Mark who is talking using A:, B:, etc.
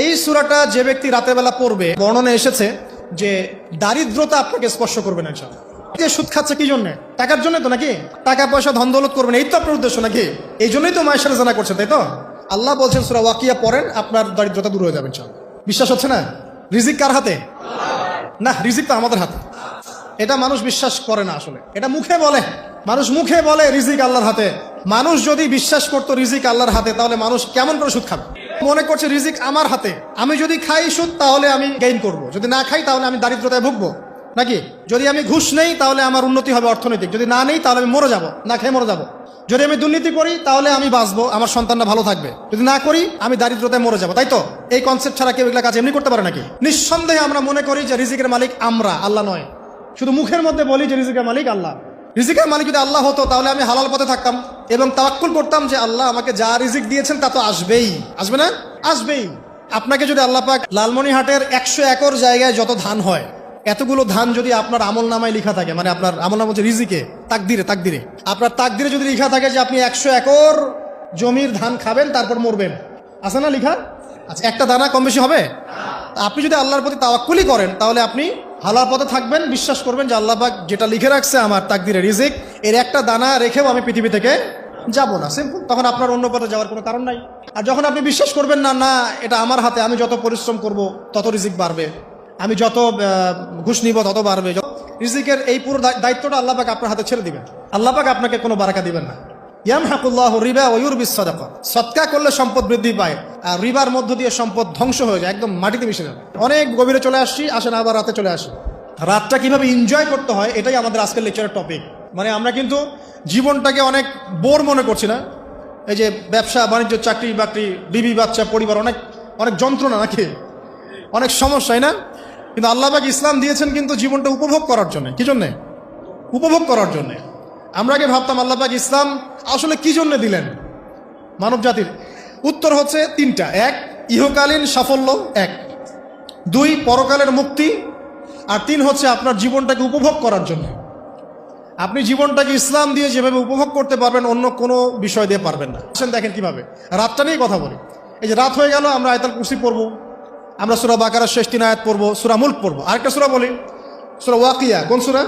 A: এই সূরাটা যে ব্যক্তি রাতের বেলা পড়বে, বর্ণনা এসেছে যে দারিদ্রতা আপনাকে স্পর্শ করবে না ইনশাআল্লাহ। যে সুদ খাচ্ছে কি জন্য? টাকার জন্য তো নাকি? টাকা পয়সা ধন দৌলত করবেন, এই তো আপনার উদ্দেশ্য নাকি? এই জন্যই তো মায়ের সাথে জানা করছেন, তাই তো? আল্লাহ বলছেন সূরা ওয়াকিয়া পড়েন, আপনার দারিদ্রতা দূর হয়ে যাবে ইনশাআল্লাহ। বিশ্বাস হচ্ছে না? রিজিক কার হাতে? না, রিজিক তো আমাদের হাতে। এটা মানুষ বিশ্বাস করে না আসলে, এটা মুখে বলে। মানুষ মুখে বলে রিজিক আল্লাহর হাতে। মানুষ যদি বিশ্বাস করতো রিজিক আল্লাহর হাতে, তাহলে মানুষ কেমন করে সুদ খাবে? মনে করছে রিজিক আমার হাতে, আমি যদি খাই সুদ তাহলে আমি গেইন করব, যদি না খাই তাহলে আমি দারিদ্রতায় ভুগবো নাকি? যদি আমি ঘুষ নেই তাহলে আমার উন্নতি হবে অর্থনৈতিক, যদি না নেই তাহলে আমি মরে যাব, না খেয়ে মরে যাব। যদি আমি দুর্নীতি করি তাহলে আমি বাঁচবো, আমার সন্তানরা ভালো থাকবে, যদি না করি আমি দারিদ্রতায় মরে যাব, তাই তো? এই কনসেপ্ট ছাড়া কেউ এগুলা কাজ এমনি করতে পারে নাকি? নিঃসন্দেহে আমরা মনে করি যে রিজিকের মালিক আমরা, আল্লাহ নয়। শুধু মুখের মধ্যে বলি যে রিজিকের মালিক আল্লাহ। রিজিকের মালিক যদি আল্লাহ হতো তাহলে আমি হালাল পথে থাকতাম এবং তাওয়াক্কুল করতাম যে আল্লাহ আমাকে যা রিজিক দিয়েছেন তা তো আসবেই, আসবে না? আসবেই। আপনাকে যদি আল্লাহ পাক লালমনিরহাটের 100 একর জায়গায় যত ধান হয়, এতগুলো ধান যদি আপনার আমল নামায় লেখা থাকে, মানে আপনার আমল নাম হচ্ছে রিজিকে, তাকদিরে আপনার তাকদিরে যদি লেখা থাকে যে আপনি 100 একর জমির ধান খাবেন তারপর মরবেন, আছে না লেখা? আচ্ছা, একটা দানা কম বেশি হবে? আপনি যদি আল্লাহর প্রতি তাওয়াক্কুলই করেন তাহলে আপনি হালাল পথে থাকবেন, বিশ্বাস করবেন যে আল্লাহ পাক যেটা লিখে রাখছে আমার তাকদিরে রিজিক, এর একটা দানা রেখেও আমি পৃথিবী থেকে যাব না, সিম্পল। তখন আপনার অন্য পথে যাওয়ার কোনো কারণ নাই। আর যখন আপনি বিশ্বাস করবেন না, না এটা আমার হাতে, আমি যত পরিশ্রম করব তত রিজিক বাড়বে, আমি যত ঘুষ নিব তত বাড়বে, রিজিকের এই পুরো দায়িত্বটা আল্লাহ পাক আপনার হাতে ছেড়ে দিবেন। আল্লাহ পাক আপনাকে কোনো বারাকা দিবেন না। ইয়ামহাকুল্লাহু রিবা ওয়া ইউরবিস সাদাকা। সদকা করলে সম্পদ বৃদ্ধি পায়, আর রিবার মধ্য দিয়ে সম্পদ ধ্বংস হয়ে যায়, একদম মাটিতে মিশে যায়। অনেক গভীরে চলে আসছি, আসেন আবার রাতে চলে আসি। রাতটা কিভাবে এনজয় করতে হয় এটাই আমাদের আজকের লেকচারের টপিক। মানে আমরা কিন্তু জীবনটাকে অনেক বোর মনে করছি না? এই যে ব্যবসা বাণিজ্য, চাকরি বাকরি, বিবি বাচ্চা, পরিবার, অনেক অনেক যন্ত্রণা নাকি, অনেক সমস্যাই না? কিন্তু আল্লাহ পাক ইসলাম দিয়েছেন কিন্তু জীবনটা উপভোগ করার জন্য। কি জন্যে? উপভোগ করার জন্যে। আমরা আগে ভাবতাম আল্লাহ পাক ইসলাম আসলে কি জন্য দিলেন মানব জাতির? উত্তর হচ্ছে 3টা। 1, ইহকালীন সাফল্য, 1। 2, পরকালের মুক্তি, আর 3 হচ্ছে আপনার জীবনটাকে উপভোগ করার জন্য। আপনি জীবনটাকে ইসলাম দিয়ে যেভাবে উপভোগ করতে পারবেন অন্য কোনো বিষয় দিয়ে পারবেন না। দেখেন কিভাবে, রাতটা নিয়ে কথা বলি। এই যে রাত হয়ে গেল, আমরা আয়াতুল কুরসি পড়বো, আমরা সূরা বাকারার শেষ 3 আয়াত পড়বো, সূরা মুলক পড়বো, আরেকটা সূরা বলি সূরা ওয়াকিয়া। কোন সূরা?